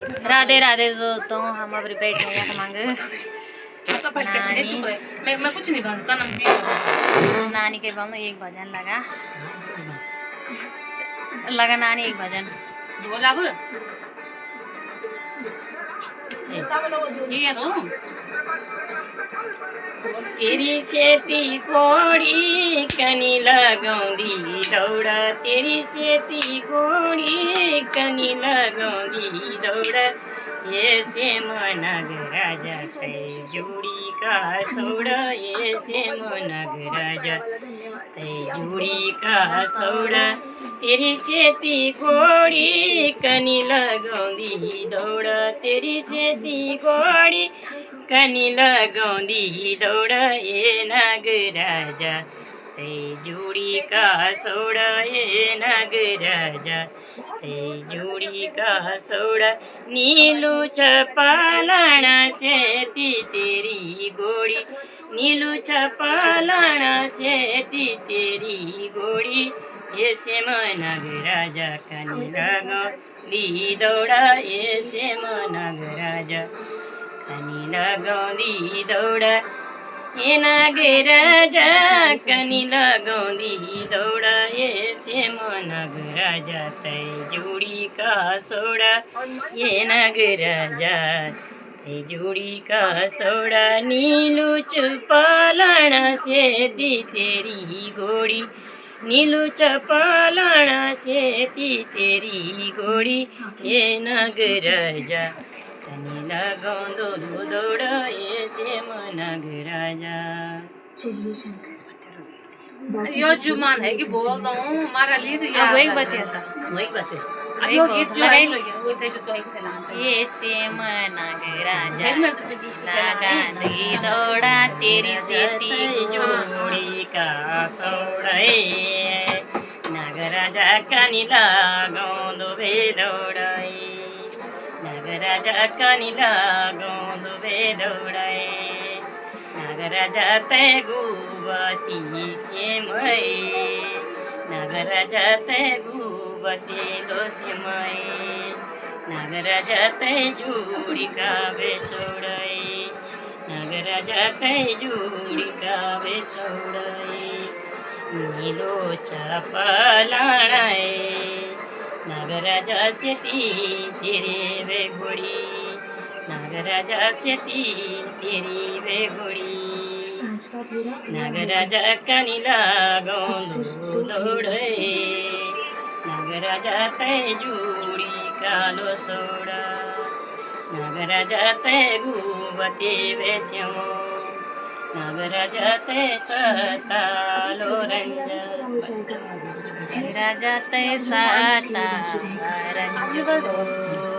राधे राधे दोस्तों, हम अब बैठे हैं मांग मैं कुछ नहीं बनता नानी के बम एक भजन लगा लगा नानी एक भजन ये तेरी सेती घोड़ी कनी लगाउँदी दौडा तेरी सेती घोडी कनी लगाउँदी दौडा येसे मनग राजा तै जुडी का सौडा येसे मनग राजा तै जुडी का सौडा तेरी सेती घोडी कनी लगाउँदी दौडा तेरी सेती घोडी कनी लगाउँदी दौडा ए नागराजा तै जुडी का सौडा ए नागराजा तै जुडी का सौडा नीलू चपालाना सेती तेरी घोडी नीलू चपालाना सेती तेरी घोडी येसे नागराजा कनी लगाउँदी दौडा येसे नागराजा कनी लगाउँदी दौडा ए नागराजा कनी लगाउँदी दौडा येसे नागराजा तै जुडी का सौडा ए नागराजा तै जुडी का सौडा नीलू चपालाना सेती तेरी घोडी नीलू चपालाना सेती तेरी घोडी ए नागराजा कनी लगाउँदो दौडा येसे नागराजा। यो जुमान है कि बोल रहा हूँ हमारा लीड अब वही बतिया था वही बात है अब यो गीत जो है वो थे जो तो एक से लाते ये से नागराजा लगाउँदी दौडा तेरी सेती जोड़ी का सौडै नागराजा कनी लगाउँदो दौडै नागराजा कनी लगाउँदो दौडै नागराजा तै गुबती सेमै नागराजा तै गुबसेलो सेमै नागराजा तै जुडी का बेसौडै नागराजा तै जुडी का बेसौडै नीलो चपलाणाए नागराजा सेती तेरी बेघोडी नागराजा सेती तेरी बेघोडी नागराजा कनी लगाउँदो दौडै नागराजा तै जुडी कालो सौडा नागराजा तै गुबते बेस्यौ नागराजा तै सतालो रंजा राजा तै साता रंजो